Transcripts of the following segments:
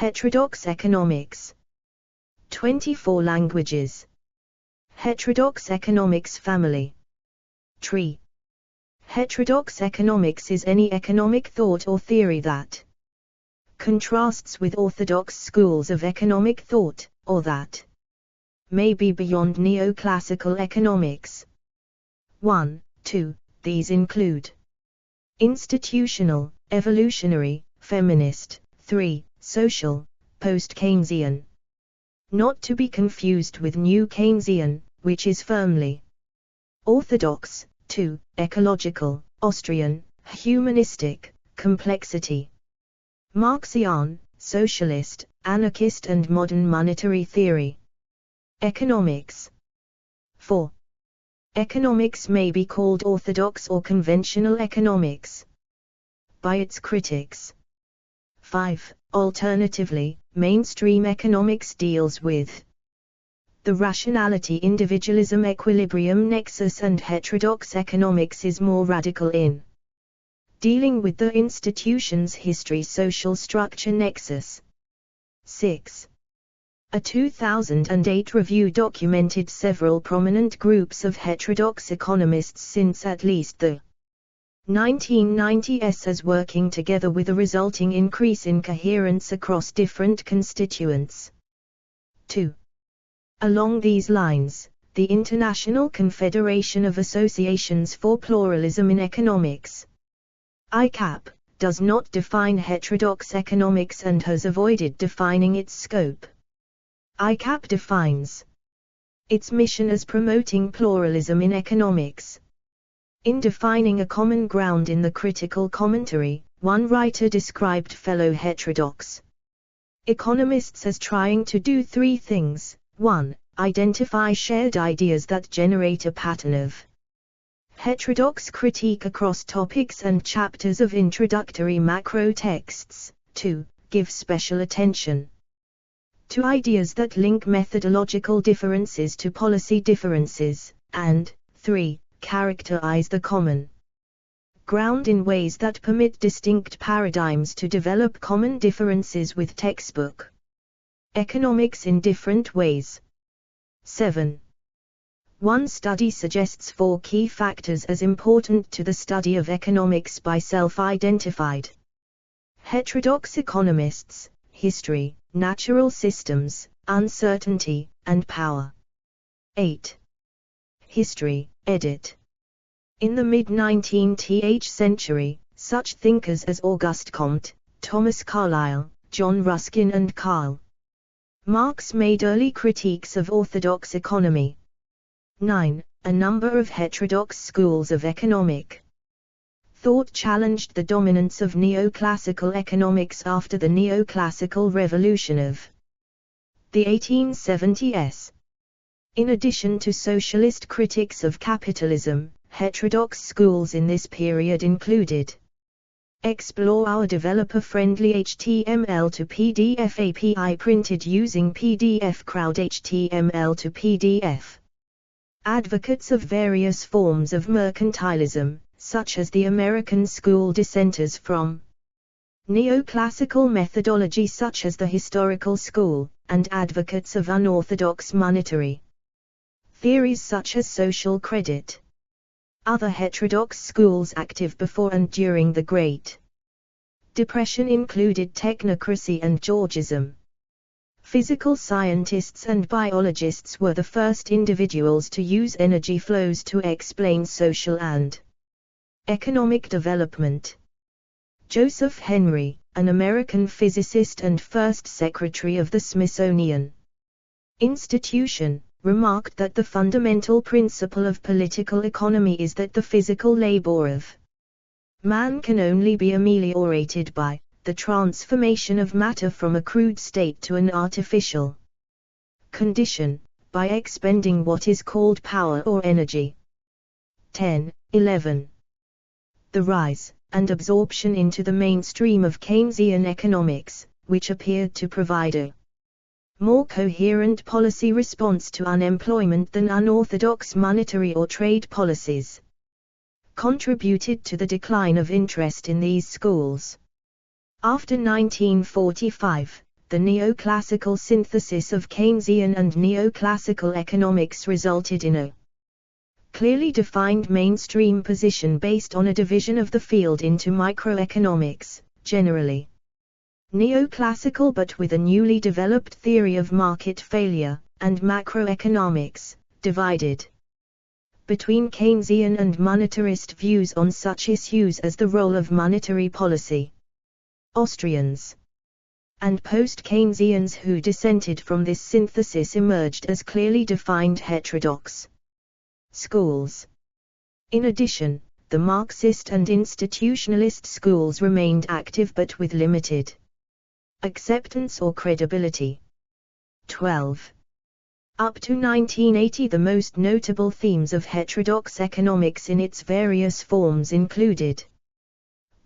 Heterodox economics. 24 languages. Heterodox economics family. Tree. Heterodox economics is any economic thought or theory that contrasts with orthodox schools of economic thought, or that may be beyond neoclassical economics. 1, 2. These include institutional, evolutionary, feminist. 3. Social, post-Keynesian. Not to be confused with New Keynesian, which is firmly orthodox. 2. Ecological, Austrian, humanistic, complexity. Marxian, socialist, anarchist and modern monetary theory. Economics. 4. Economics may be called orthodox or conventional economics by its critics. 5. Alternatively, mainstream economics deals with the rationality individualism equilibrium nexus, and heterodox economics is more radical in dealing with the institution's history social structure nexus. 6. A 2008 review documented several prominent groups of heterodox economists since at least the 1990s as working together, with a resulting increase in coherence across different constituents. 2. Along these lines, the International Confederation of Associations for Pluralism in Economics, ICAP, does not define heterodox economics and has avoided defining its scope. ICAP defines its mission as promoting pluralism in economics. In defining a common ground in the critical commentary, one writer described fellow heterodox economists as trying to do three things. 1. Identify shared ideas that generate a pattern of heterodox critique across topics and chapters of introductory macro texts. 2. Give special attention to ideas that link methodological differences to policy differences. And 3. Characterize the common ground in ways that permit distinct paradigms to develop common differences with textbook economics in different ways. 7. One study suggests 4 key factors as important to the study of economics by self-identified heterodox economists: history, natural systems, uncertainty, and power. 8. History, edit. In the mid-19th century, such thinkers as Auguste Comte, Thomas Carlyle, John Ruskin and Karl Marx made early critiques of orthodox economy. 9. A number of heterodox schools of economic thought challenged the dominance of neoclassical economics after the neoclassical revolution of the 1870s. In addition to socialist critics of capitalism, heterodox schools in this period included Explore our developer-friendly HTML to PDF API printed using PDF Crowd HTML to PDF. Advocates of various forms of mercantilism, such as the American school dissenters from neoclassical methodology such as the historical school, and advocates of unorthodox monetary theories such as social credit. Other heterodox schools active before and during the Great Depression included technocracy and Georgism. Physical scientists and biologists were the first individuals to use energy flows to explain social and economic development. Joseph Henry, an American physicist and first secretary of the Smithsonian Institution, remarked that the fundamental principle of political economy is that the physical labor of man can only be ameliorated by the transformation of matter from a crude state to an artificial condition, by expending what is called power or energy. 10.11. The rise and absorption into the mainstream of Keynesian economics, which appeared to provide a more coherent policy response to unemployment than unorthodox monetary or trade policies, contributed to the decline of interest in these schools. After 1945, the neoclassical synthesis of Keynesian and neoclassical economics resulted in a clearly defined mainstream position based on a division of the field into microeconomics, generally neoclassical but with a newly developed theory of market failure, and macroeconomics, divided between Keynesian and monetarist views on such issues as the role of monetary policy. Austrians and post-Keynesians who dissented from this synthesis emerged as clearly defined heterodox schools. In addition, the Marxist and institutionalist schools remained active but with limited acceptance or credibility. 12. Up to 1980, the most notable themes of heterodox economics in its various forms included: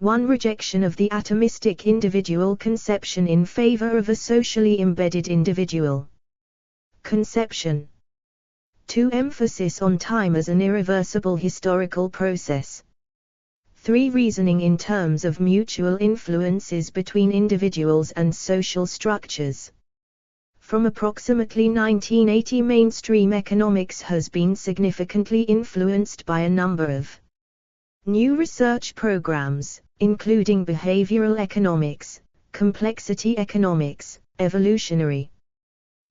1. Rejection of the atomistic individual conception in favor of a socially embedded individual conception. 2. Emphasis on time as an irreversible historical process. 3. Reasoning in terms of mutual influences between individuals and social structures. From approximately 1980, mainstream economics has been significantly influenced by a number of new research programs, including behavioral economics, complexity economics, evolutionary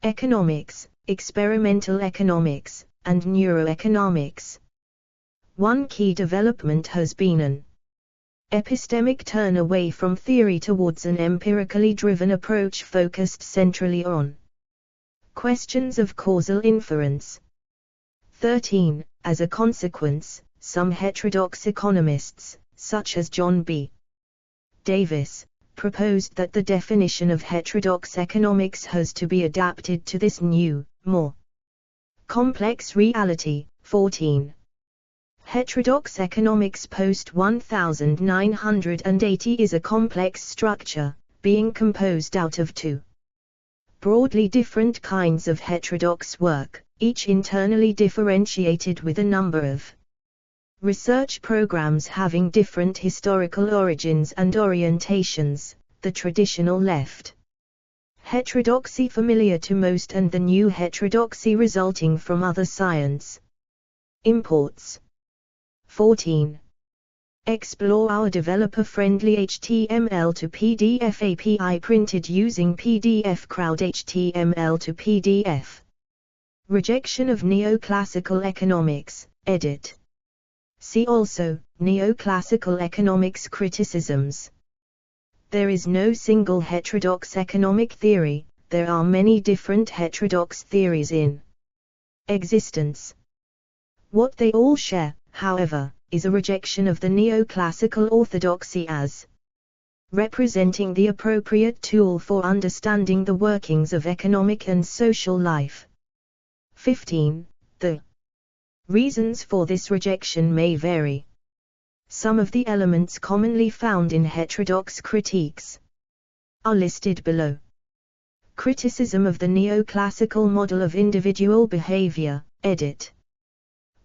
economics, experimental economics, and neuroeconomics. One key development has been an epistemic turn away from theory towards an empirically driven approach focused centrally on questions of causal inference. 13. As a consequence, some heterodox economists, such as John B. Davis, proposed that the definition of heterodox economics has to be adapted to this new, more complex reality. 14. Heterodox economics post-1980 is a complex structure, being composed out of two broadly different kinds of heterodox work, each internally differentiated with a number of research programs having different historical origins and orientations: the traditional left heterodoxy familiar to most and the new heterodoxy resulting from other science imports. 14. Explore our developer-friendly HTML to PDF API printed using PDF Crowd HTML to PDF. Rejection of neoclassical economics, edit. See also, neoclassical economics criticisms. There is no single heterodox economic theory, there are many different heterodox theories in existence. What they all share, however, is a rejection of the neoclassical orthodoxy as representing the appropriate tool for understanding the workings of economic and social life. 15. The reasons for this rejection may vary. Some of the elements commonly found in heterodox critiques are listed below. Criticism of the neoclassical model of individual behavior, edit.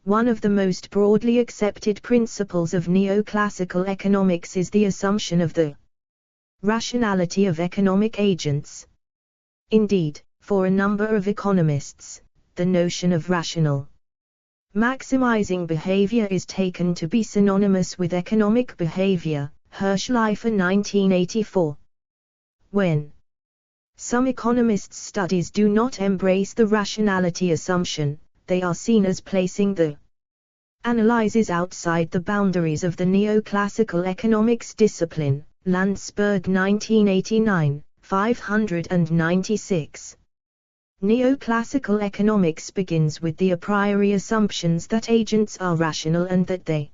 One of the most broadly accepted principles of neoclassical economics is the assumption of the rationality of economic agents. Indeed, for a number of economists, the notion of rational maximizing behavior is taken to be synonymous with economic behavior. Hirschleifer 1984. When some economists' studies do not embrace the rationality assumption, they are seen as placing the analyses outside the boundaries of the neoclassical economics discipline. Landsberg 1989, 596. Neoclassical economics begins with the a priori assumptions that agents are rational and that they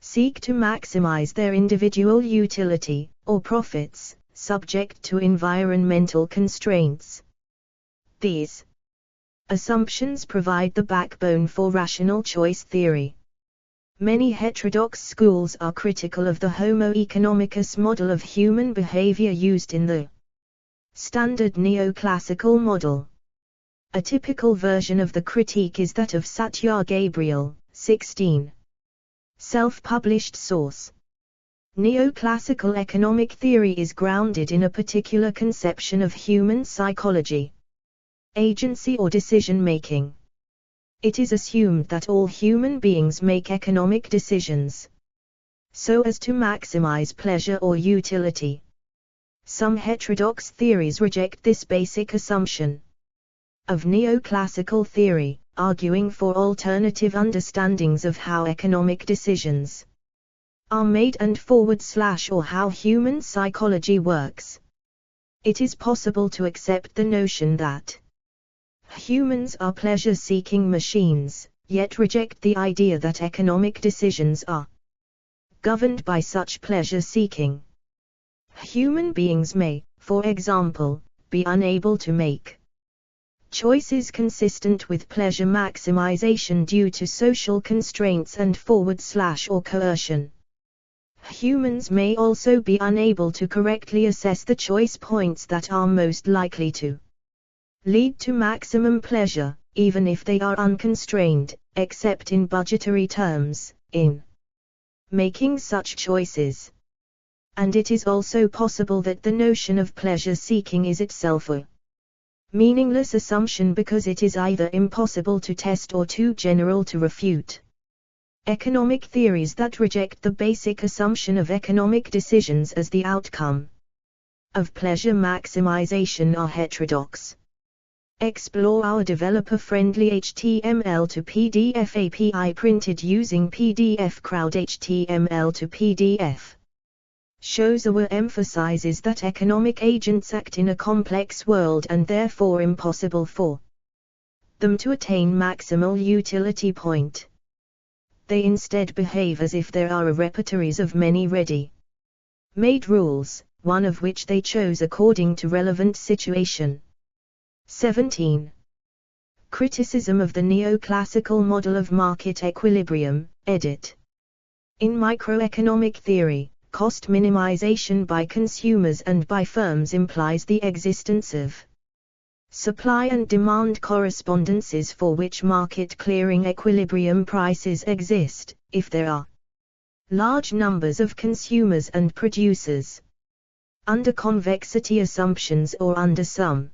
seek to maximize their individual utility, or profits, subject to environmental constraints. These assumptions provide the backbone for rational choice theory. Many heterodox schools are critical of the Homo economicus model of human behavior used in the standard neoclassical model. A typical version of the critique is that of Satyar Gabriel, 16. Self-published source. Neoclassical economic theory is grounded in a particular conception of human psychology, agency or decision-making. It is assumed that all human beings make economic decisions so as to maximize pleasure or utility. Some heterodox theories reject this basic assumption of neoclassical theory, arguing for alternative understandings of how economic decisions are made and or how human psychology works. It is possible to accept the notion that humans are pleasure-seeking machines, yet reject the idea that economic decisions are governed by such pleasure-seeking. Human beings may, for example, be unable to make choices consistent with pleasure maximization due to social constraints and or coercion. Humans may also be unable to correctly assess the choice points that are most likely to lead to maximum pleasure, even if they are unconstrained, except in budgetary terms, in making such choices. And it is also possible that the notion of pleasure-seeking is itself a meaningless assumption because it is either impossible to test or too general to refute. Economic theories that reject the basic assumption of economic decisions as the outcome of pleasure maximization are heterodox. Explore our developer-friendly HTML to PDF API printed using PDF Crowd. HTML to PDF shows or emphasizes that economic agents act in a complex world and therefore impossible for them to attain maximal utility point. They instead behave as if there are repertories of many ready-made rules, one of which they chose according to relevant situation. 17. Criticism of the neoclassical model of market equilibrium, edit. In microeconomic theory, cost minimization by consumers and by firms implies the existence of supply and demand correspondences for which market clearing equilibrium prices exist, if there are large numbers of consumers and producers. Under convexity assumptions or under some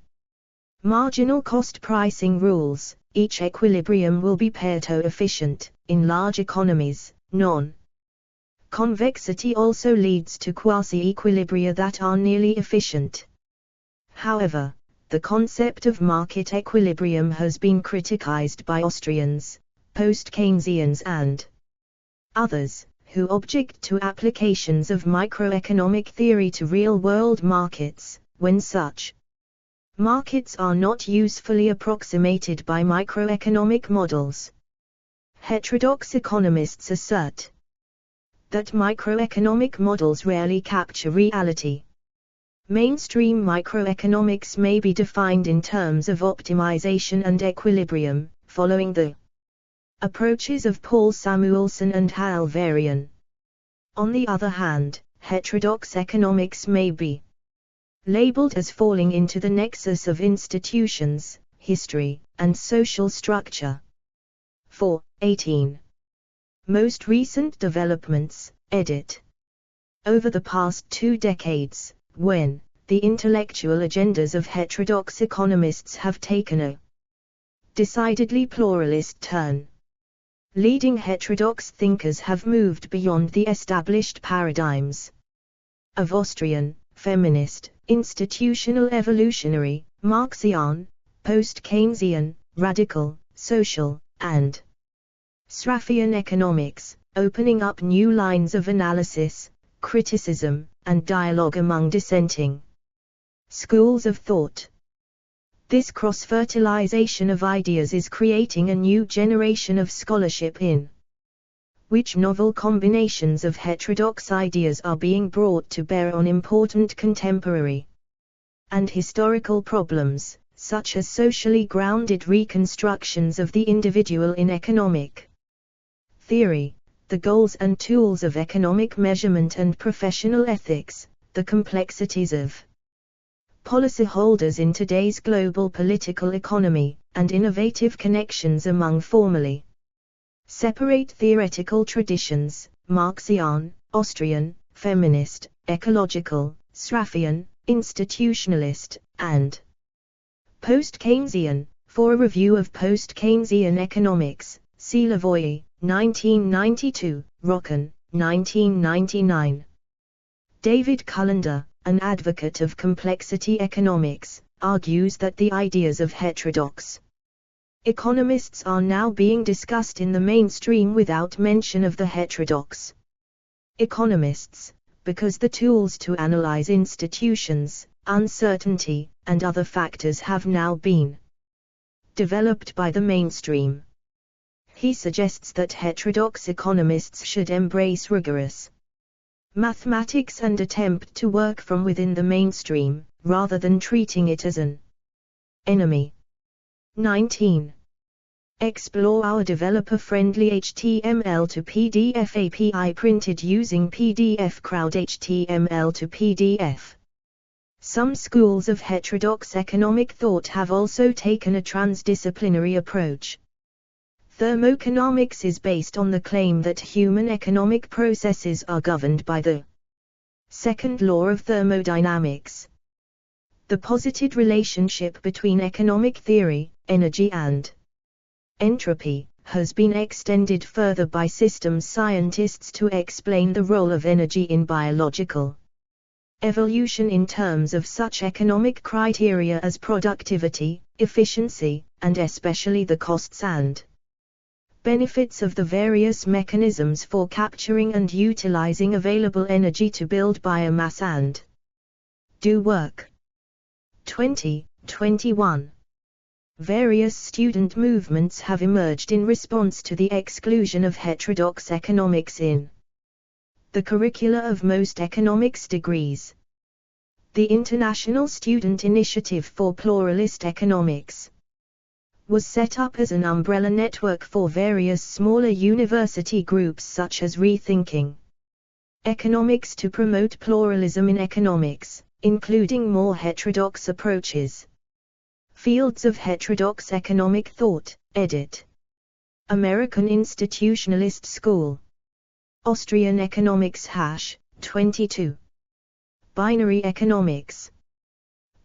marginal cost pricing rules, each equilibrium will be Pareto efficient. In large economies, non-convexity also leads to quasi-equilibria that are nearly efficient. However, the concept of market equilibrium has been criticized by Austrians, post-Keynesians and others, who object to applications of microeconomic theory to real-world markets, when such markets are not usefully approximated by microeconomic models. Heterodox economists assert that microeconomic models rarely capture reality. Mainstream microeconomics may be defined in terms of optimization and equilibrium, following the approaches of Paul Samuelson and Hal Varian. On the other hand, heterodox economics may be labeled as falling into the nexus of institutions, history, and social structure. 18. Most recent developments, edit. Over the past 2 decades, when the intellectual agendas of heterodox economists have taken a decidedly pluralist turn, leading heterodox thinkers have moved beyond the established paradigms of Austrian, feminist, institutional evolutionary, Marxian, post-Keynesian, radical, social, and Sraffian economics, opening up new lines of analysis, criticism, and dialogue among dissenting schools of thought. This cross-fertilization of ideas is creating a new generation of scholarship in which novel combinations of heterodox ideas are being brought to bear on important contemporary and historical problems, such as socially grounded reconstructions of the individual in economic theory, the goals and tools of economic measurement and professional ethics, the complexities of policyholders in today's global political economy, and innovative connections among formerly separate theoretical traditions, Marxian, Austrian, feminist, ecological, Sraffian, institutionalist, and post-Keynesian. For a review of post-Keynesian economics, see Lavoie, 1992, Rocken, 1999. David Cullender, an advocate of complexity economics, argues that the ideas of heterodox economists are now being discussed in the mainstream without mention of the heterodox economists, because the tools to analyze institutions, uncertainty, and other factors have now been developed by the mainstream. He suggests that heterodox economists should embrace rigorous mathematics and attempt to work from within the mainstream, rather than treating it as an enemy. 19. Explore our developer-friendly HTML to PDF API printed using PDF Crowd HTML to PDF. Some schools of heterodox economic thought have also taken a transdisciplinary approach. Thermoeconomics is based on the claim that human economic processes are governed by the second law of thermodynamics. The posited relationship between economic theory, energy and entropy, has been extended further by systems scientists to explain the role of energy in biological evolution in terms of such economic criteria as productivity, efficiency, and especially the costs and benefits of the various mechanisms for capturing and utilizing available energy to build biomass and do work. 2021. Various student movements have emerged in response to the exclusion of heterodox economics in the curricula of most economics degrees. The International Student Initiative for Pluralist Economics was set up as an umbrella network for various smaller university groups such as Rethinking Economics to promote pluralism in economics, including more heterodox approaches. Fields of Heterodox Economic Thought, edit. American Institutionalist School. Austrian Economics # 22. Binary Economics.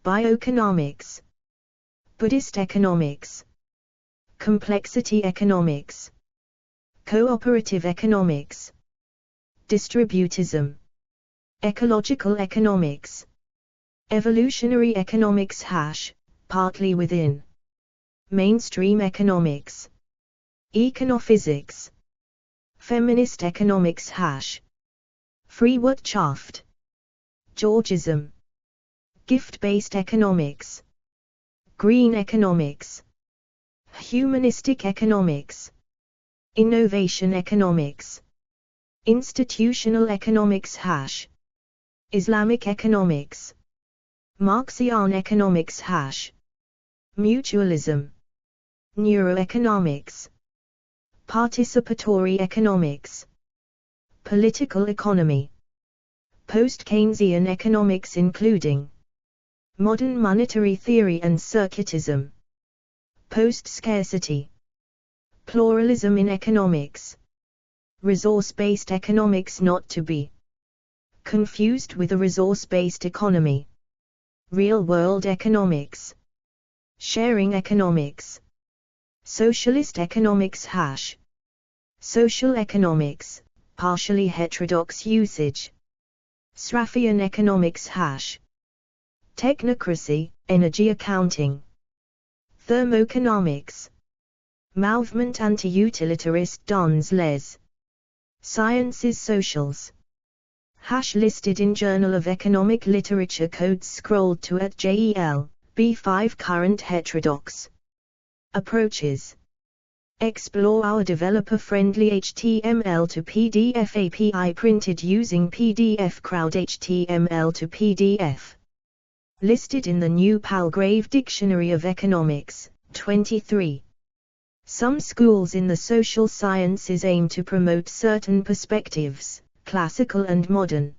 Bioeconomics. Buddhist Economics. Complexity Economics. Cooperative Economics. Distributism. Ecological Economics. Evolutionary Economics # partly within mainstream economics. Econophysics. Feminist Economics # Free-Wirtschaft. Georgism. Gift-based economics. Green economics. Humanistic economics. Innovation economics. Institutional economics # Islamic economics. Marxian economics # Mutualism. Neuroeconomics. Participatory economics. Political economy. Post-Keynesian economics including modern monetary theory and circuitism. Post-scarcity. Pluralism in economics. Resource-based economics, not to be confused with a resource-based economy. Real-world economics. Sharing economics. Socialist economics # Social economics, partially heterodox usage. Sraffian economics # Technocracy, energy accounting. Thermoeconomics. Mouvement anti-utilitarist dans les sciences sociales. # listed in Journal of Economic Literature codes scrolled to at JEL, B5 Current heterodox approaches. Explore our developer-friendly HTML to PDF API printed using PDF Crowd HTML to PDF. Listed in the New Palgrave Dictionary of Economics, 23. Some schools in the social sciences aim to promote certain perspectives, classical and modern.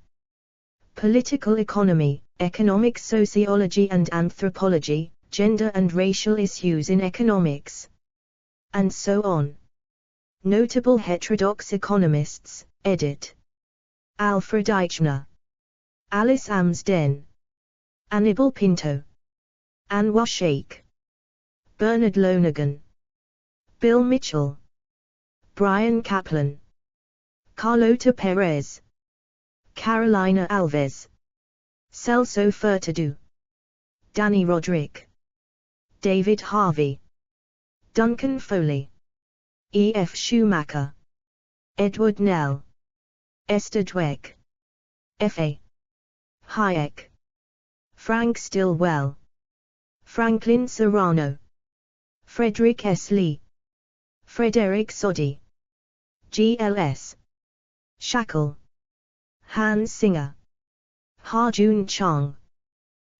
Political economy, economic sociology and anthropology, gender and racial issues in economics, and so on. Notable heterodox economists, edit. Alfred Eichner, Alice Amsden, Annibal Pinto, Anwar Sheikh, Bernard Lonergan, Bill Mitchell, Brian Kaplan, Carlota Perez, Carolina Alves, Celso Furtado, Danny Roderick, David Harvey, Duncan Foley, E. F. Schumacher, Edward Nell, Esther Dweck, F. A. Hayek, Frank Stilwell, Franklin Serrano, Frederick S. Lee, Frederick Soddy, G.L.S. Shackle, Hans Singer, Ha-Jun Chang,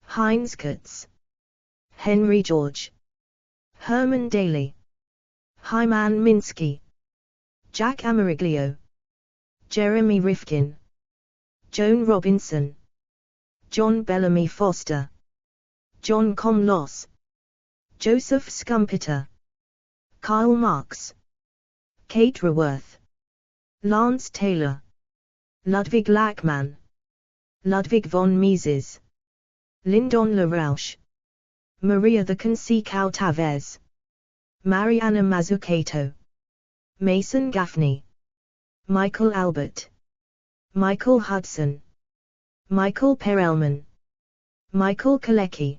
Heinz Kurtz, Henry George, Herman Daly, Hyman Minsky, Jack Ameriglio, Jeremy Rifkin, Joan Robinson, John Bellamy Foster, John Comloss, Joseph Schumpeter, Karl Marx, Kate Raworth, Lance Taylor, Ludwig Lachmann, Ludwig von Mises, Lyndon LaRouche, Maria the Consequao Tavez, Mariana Mazzucato, Mason Gaffney, Michael Albert, Michael Hudson, Michael Perelman, Michael Kalecki,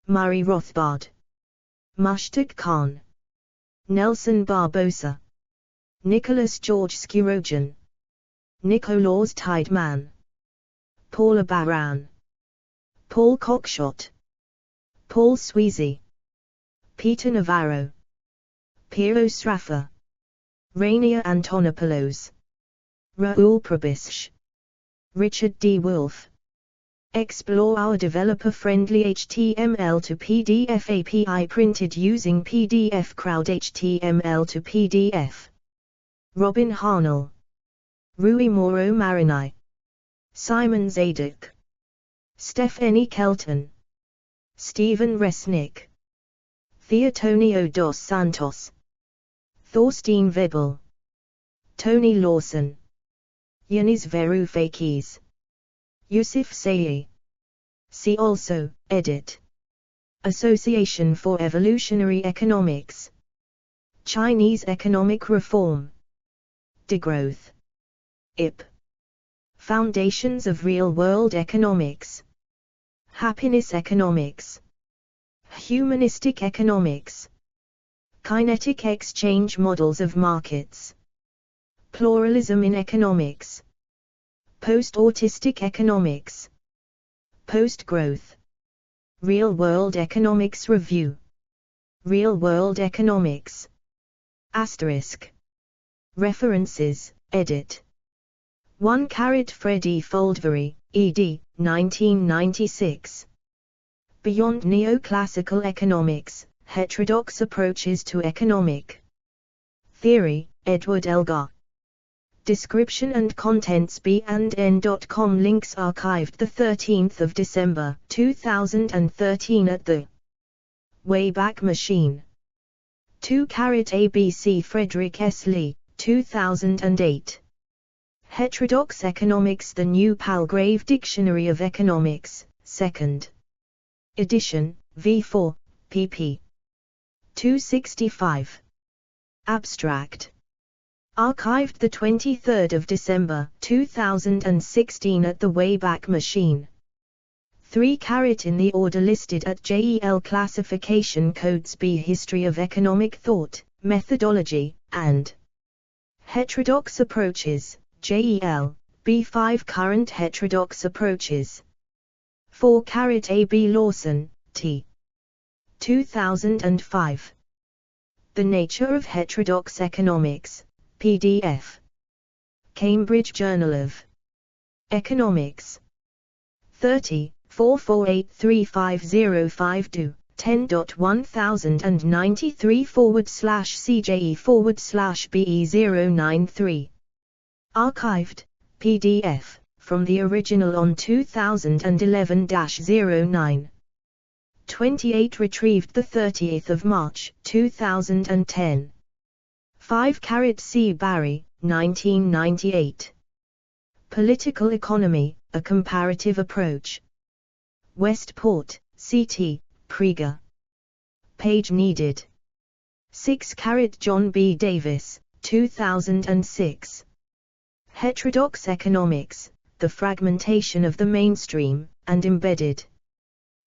Murray Rothbard, Mushtaq Khan, Nelson Barbosa, Nicholas George Skirogan, Nicolaus Tideman, Paula Baran, Paul Cockshott, Paul Sweezy, Peter Navarro, Piero Sraffa, Rainier Antonopoulos, Raoul Probisch, Richard D. Wolfe. Explore our developer-friendly HTML to PDF API printed using PDF Crowd HTML to PDF. Robin Harnell, Rui Moro Marinai, Simon Zadok, Stephanie Kelton, Stephen Resnick, Theotonio dos Santos, Thorstein Vedel, Tony Lawson, Yanis Varoufakis, Yusuf Sayi. See also, edit. Association for Evolutionary Economics, Chinese Economic Reform, Degrowth, IP. Foundations of Real-World Economics, Happiness Economics, Humanistic Economics, Kinetic Exchange Models of Markets, Pluralism in Economics, Post-Autistic Economics, Post-Growth, Real-World Economics Review, Real-World Economics, Asterisk. References, edit. 1 Freddie Foldbury, ed. 1996. Beyond Neoclassical Economics, Heterodox Approaches to Economic Theory, Edward Elgar. Description and contents b&n.com. Links archived 13 December 2013 at the Wayback Machine. 2 ABC Frederick S. Lee, 2008. Heterodox Economics, The New Palgrave Dictionary of Economics, 2nd edition, v4, pp. 265. Abstract. Archived 23 December 2016 at the Wayback Machine. 3 in the order listed at JEL. Classification Codes B. History of Economic Thought, Methodology, and Heterodox Approaches, JEL, B5. Current Heterodox Approaches. 4 A.B. Lawson, T. 2005. The Nature of Heterodox Economics, PDF. Cambridge Journal of Economics. 30, 4483505 10.1093/CJE/BE093. Archived, PDF, from the original on 2011-09. 28 retrieved 30 March 2010. 5 C. Barry, 1998. Political Economy, A Comparative Approach. Westport, C.T., Prieger. Page needed. 6 John B. Davis, 2006. Heterodox Economics, The Fragmentation of the Mainstream, and Embedded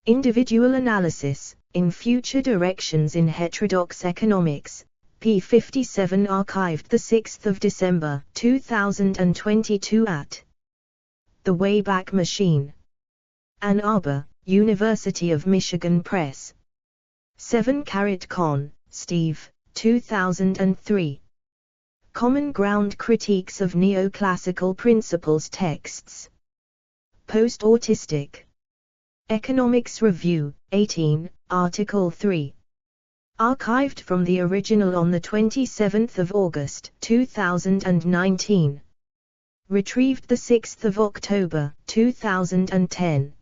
Individual Analysis, in Future Directions in Heterodox Economics, p. 57, archived 6 December 2022 at The Wayback Machine. Ann Arbor, University of Michigan Press. 7 Kohn, Steve, 2003. Common Ground Critiques of Neoclassical Principles Texts. Post-Autistic Economics Review, 18, Article 3. Archived from the original on 27 August 2019. Retrieved 6 October 2010.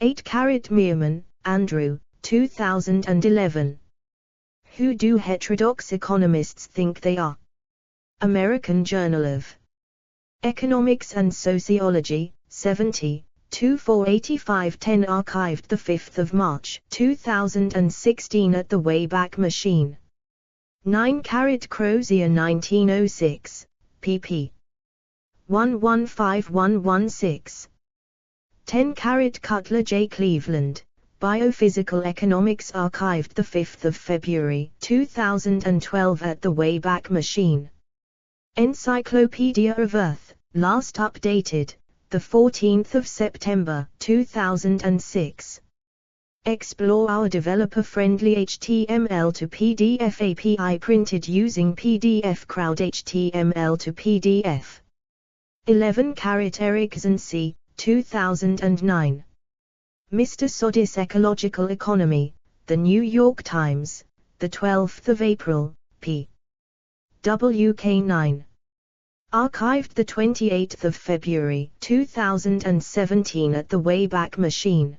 8 Meerman, Andrew, 2011. Who do heterodox economists think they are? American Journal of Economics and Sociology, 70, 2485-10, archived 5 March 2016 at the Wayback Machine. 9 Crozier 1906, pp. 115116. 10 Cutler J. Cleveland, Biophysical Economics, archived 5 February 2012 at the Wayback Machine. Encyclopedia of Earth, last updated 14 September 2006. Explore our developer-friendly HTML to PDF API printed using PDF Crowd HTML to PDF. 11 Erickson C., 2009. Mr. Soddy's Ecological Economy, The New York Times, 12 April, p. WK9. Archived 28 February 2017 at the Wayback Machine.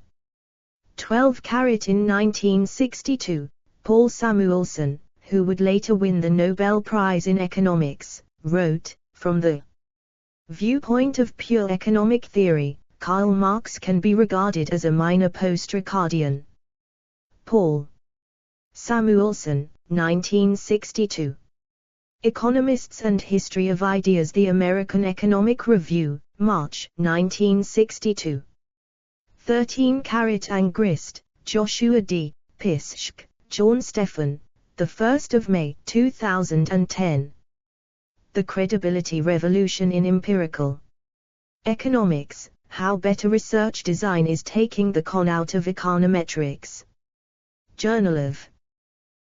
12 In 1962, Paul Samuelson, who would later win the Nobel Prize in Economics, wrote, "From the viewpoint of pure economic theory, Karl Marx can be regarded as a minor post-Ricardian." Paul Samuelson, 1962. Economists and History of Ideas, The American Economic Review, March, 1962. 13 Angrist, Joshua D., Piszczk, John Stephan, 1 May 2010. The Credibility Revolution in Empirical Economics, How Better Research Design is Taking the Con Out of Econometrics. Journal of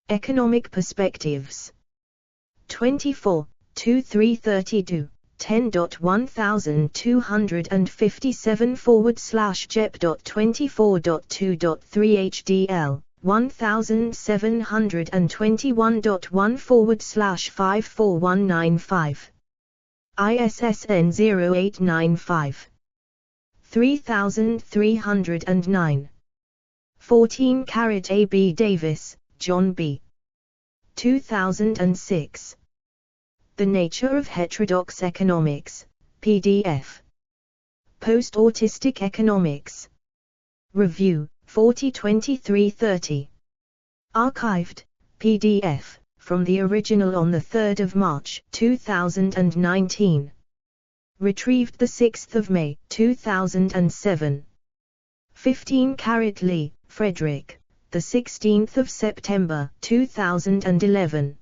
Economic Perspectives. 24, 2332, 10.1257/jep.24.2.3 hdl, 1721.1/54195. ISSN 0895 3309. 14 A. B. Davis, John B. 2006. The Nature of Heterodox Economics, PDF. Post-Autistic Economics. Review, 402330. Archived, PDF, from the original on 3 March 2019. Retrieved 6 May 2007. 15 Lee, Frederick, 16 September 2011.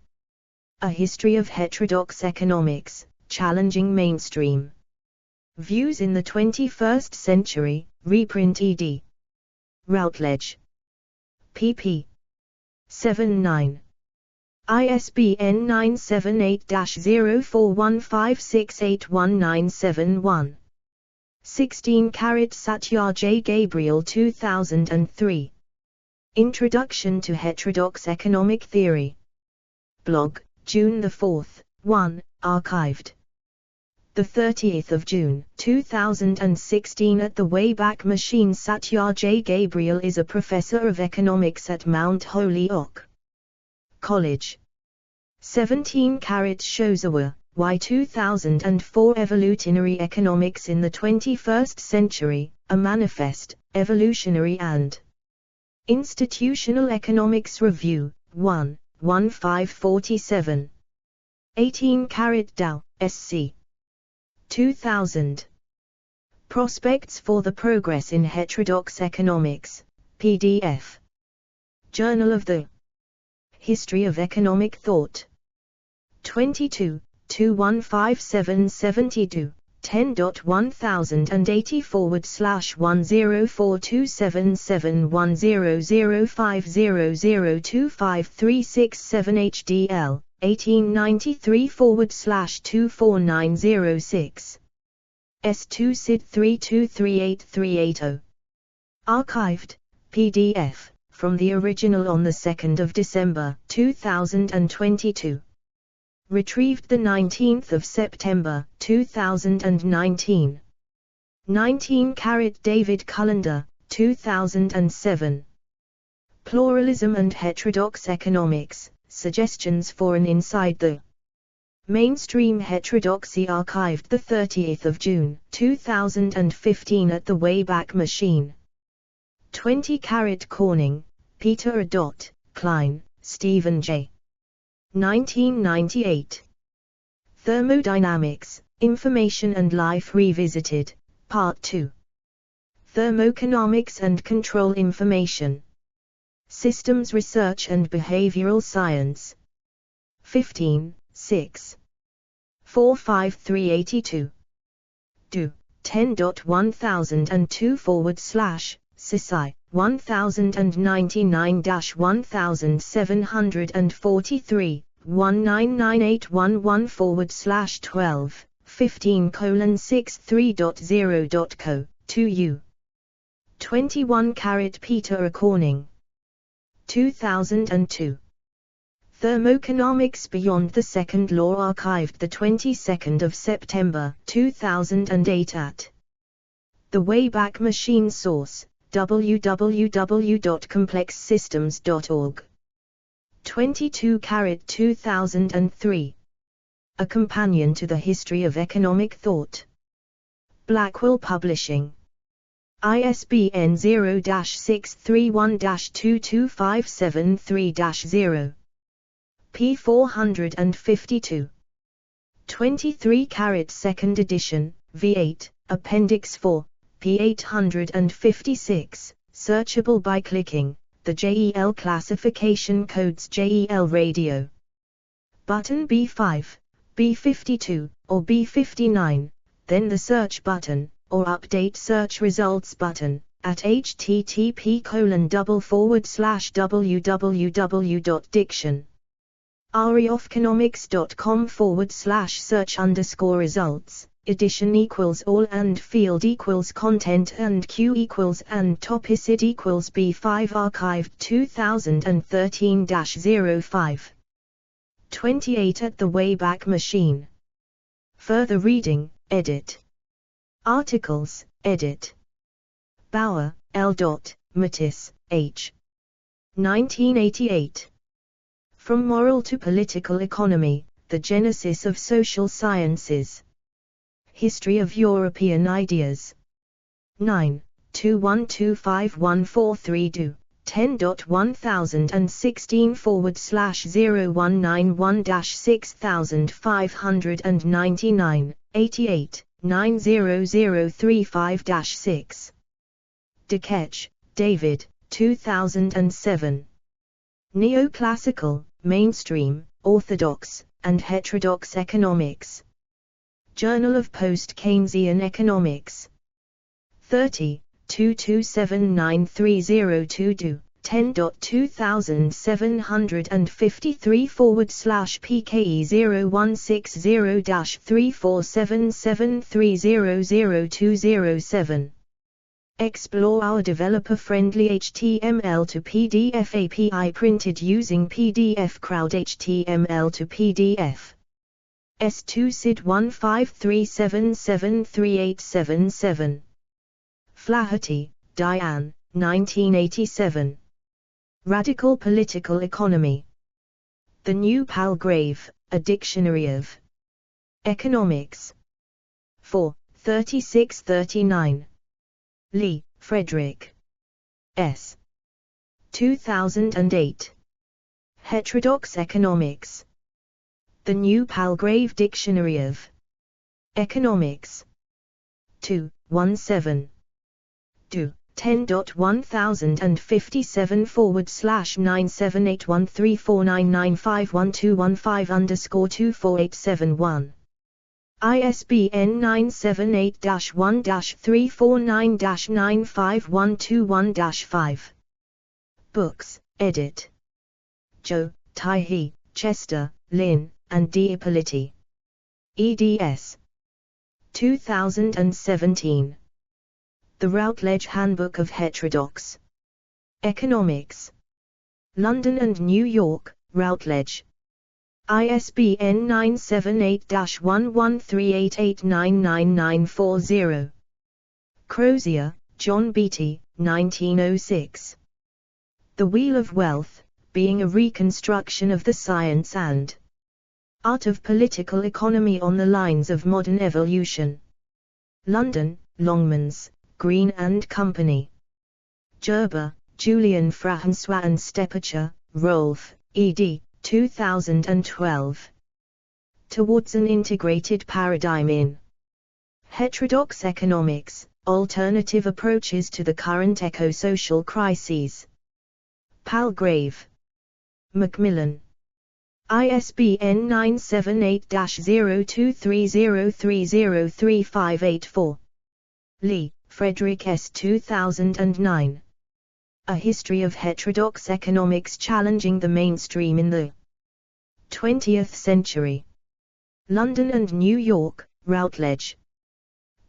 A History of Heterodox Economics, Challenging Mainstream Views in the 21st Century, reprint ed. Routledge. pp. 7-9. ISBN 978-0415681971. 16 Satya J. Gabriel 2003. Introduction to Heterodox Economic Theory. Blog, June 4, 1, archived. 30th June 2016 at the Wayback Machine. Satya J. Gabriel is a professor of economics at Mount Holyoke College. 17 Shozawa, Why 2004 Evolutionary Economics in the 21st Century, a Manifest, Evolutionary and Institutional Economics Review, 1, 1547. 18 Dow, SC. 2000. Prospects for the Progress in Heterodox Economics, PDF. Journal of the History of Economic Thought. 22, 215772, 10.1040/10427710050025367 HDL, 1893/24906. S2 SID 3238380. Archived, PDF, from the original on 2 December 2022. Retrieved 19 September 2019. 19 David Cullender, 2007. Pluralism and Heterodox Economics, Suggestions for an Inside the Mainstream Heterodoxy, archived 30 June 2015 at the Wayback Machine. 20 Corning, Peter A. Klein, Stephen J. 1998. Thermodynamics, Information and Life Revisited, Part 2. Thermoeconomics and Control Information. Systems Research and Behavioral Science. 15, 6. 45382. Do. 10.1002/CSI, 1099-1743, 199811/12, 15:63.0.co, 2U. 21 Peter A. Corning. 2002. Thermoeconomics Beyond the Second Law, archived the 22nd of September 2008 at the Wayback Machine. Source: www.complexsystems.org. 22 2003. A Companion to the History of Economic Thought. Blackwell Publishing. ISBN 0-631-22573-0. p. 452. 23 2nd edition, V8, Appendix 4, p. 856, searchable by clicking the JEL classification codes JEL radio. Button B5, B52, or B59, then the search button, or update search results button, at http://www.diction. ariofeconomics.com/search_results, edition equals all and field equals content and q equals and topicid equals B5, archived 2013-05. 28 at the Wayback Machine. Further reading, edit. Articles, edit. Bauer, L. Mattis, H. 1988. From Moral to Political Economy, The Genesis of Social Sciences. History of European Ideas. 9, 212514 do. 10.1016/0191-6599, 88, 90035-6. Dekech, David, 2007. Neoclassical, Mainstream, Orthodox, and Heterodox Economics. Journal of Post-Keynesian Economics. 30, 227930 do. 10.2070-PKE0160-3477300207. Explore our developer-friendly HTML to PDF API printed using PDF Crowd HTML to PDF. S2 SID 1537738777. Flaherty, Diane, 1987. Radical Political Economy. The New Palgrave, A Dictionary of Economics. 4. 3639. Lee, Frederick. S. 2008. Heterodox Economics. The New Palgrave Dictionary of Economics. 2. 17. Do. 10.101134/9781349951215_24871. ISBN 978-1-349-95121-5. Books, edit. Joe, Tyhe, Chester, Lynn, and D. Ippoliti. eds. 2017. The Routledge Handbook of Heterodox Economics. London and New York, Routledge. ISBN 978-1138899940. Crozier, John Beatty, 1906. The Wheel of Wealth, being a reconstruction of the science and art of political economy on the lines of modern evolution. London, Longmans, Green and Company. Gerber, Julian François and Stepacher, Rolf, ed. 2012. Towards an Integrated Paradigm in Heterodox Economics, Alternative Approaches to the Current Eco-Social Crises. Palgrave. Macmillan. ISBN 978-0230303584. Lee, Frederick S. 2009. A History of Heterodox Economics Challenging the Mainstream in the 20th Century. London and New York, Routledge.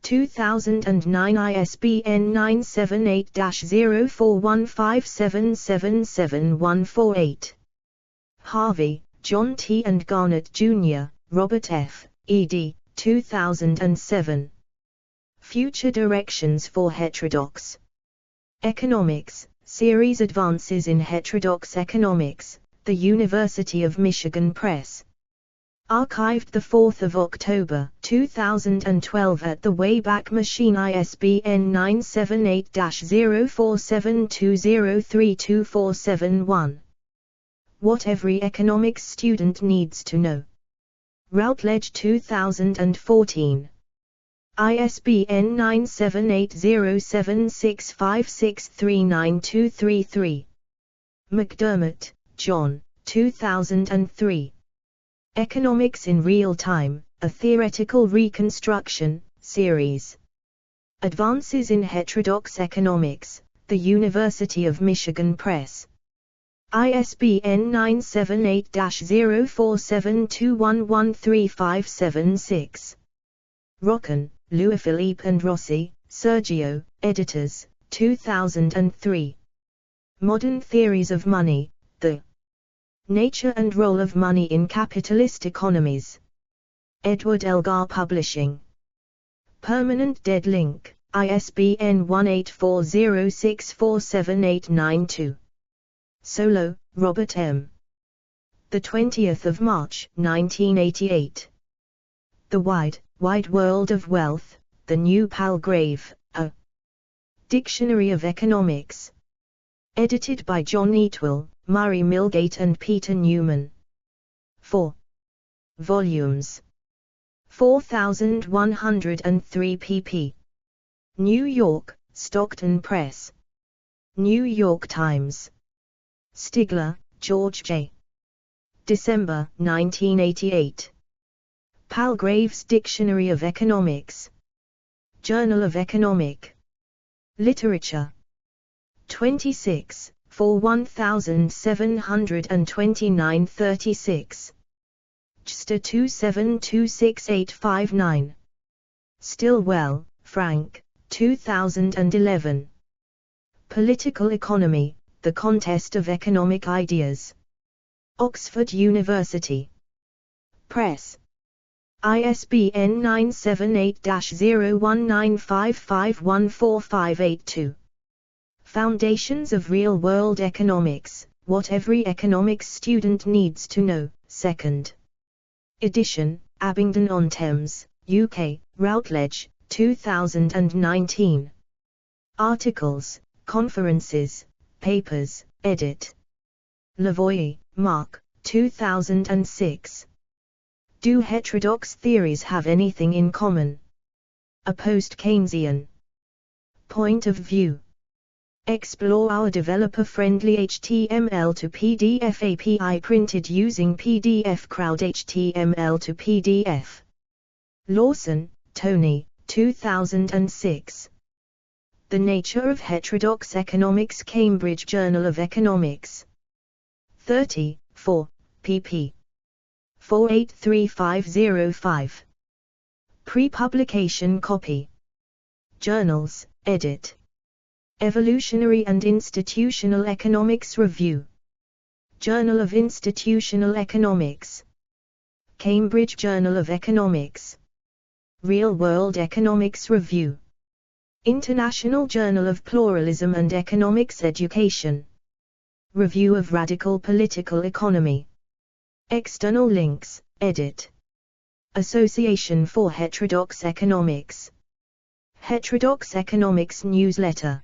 2009. ISBN 978-0415777148. Harvey, John T. and Garnett, Jr., Robert F., ed. 2007. Future Directions for Heterodox Economics, Series Advances in Heterodox Economics, The University of Michigan Press. Archived 4 October 2012 at the Wayback Machine. ISBN 978-0472032471. What Every Economics Student Needs to Know. Routledge 2014. ISBN 978-0765639233. McDermott, John, 2003. Economics in Real Time, A Theoretical Reconstruction, Series. Advances in Heterodox Economics, The University of Michigan Press. ISBN 978-0472113576. Rocken, Louis-Philippe and Rossi, Sergio, editors, 2003. Modern Theories of Money, The Nature and Role of Money in Capitalist Economies. Edward Elgar Publishing. Permanent Dead Link, ISBN 1840647892. Solo, Robert M. 20th March, 1988. The Wide World of Wealth, The New Palgrave, A Dictionary of Economics. Edited by John Eatwell, Murray Milgate and Peter Newman. 4 volumes. 4103 pp. New York, Stockton Press. New York Times. Stigler, George J. December, 1988. Palgrave's Dictionary of Economics. Journal of Economic Literature. 26, 1729-36. Chster 2726859. Stillwell, Frank, 2011. Political Economy, The Contest of Economic Ideas. Oxford University Press. ISBN 978-0195514582. Foundations of Real-World Economics, What Every Economics Student Needs to Know, 2nd edition, Abingdon-on-Thames, UK, Routledge, 2019. Articles, conferences, papers, edit. Lavoie, Mark, 2006. Do heterodox theories have anything in common? A post-Keynesian point of view. Explore our developer-friendly HTML to PDF API printed using PDF Crowd HTML to PDF. Lawson, Tony, 2006. The Nature of Heterodox Economics, Cambridge Journal of Economics. 34, pp. 483505. Pre-publication copy. Journals, edit. Evolutionary and Institutional Economics Review. Journal of Institutional Economics. Cambridge Journal of Economics. Real World Economics Review. International Journal of Pluralism and Economics Education. Review of Radical Political Economy. External links, edit. Association for Heterodox Economics. Heterodox Economics Newsletter.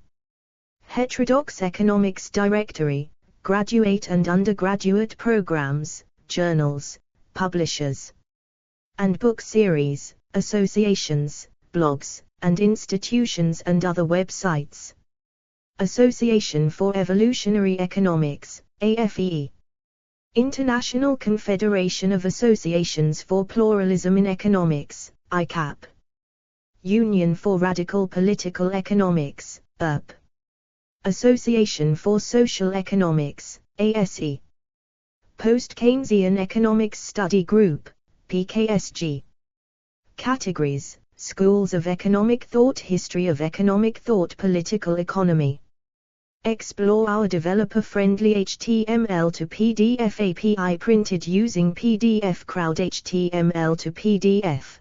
Heterodox Economics Directory, graduate and undergraduate programs, journals, publishers, and book series, associations, blogs, and institutions and other websites. Association for Evolutionary Economics, AFE. International Confederation of Associations for Pluralism in Economics, ICAP. Union for Radical Political Economics, URP. Association for Social Economics, ASE. Post-Keynesian Economics Study Group, PKSG. Categories: Schools of Economic Thought, History of Economic Thought, Political Economy. Explore our developer-friendly HTML to PDF API printed using PDF Crowd HTML to PDF.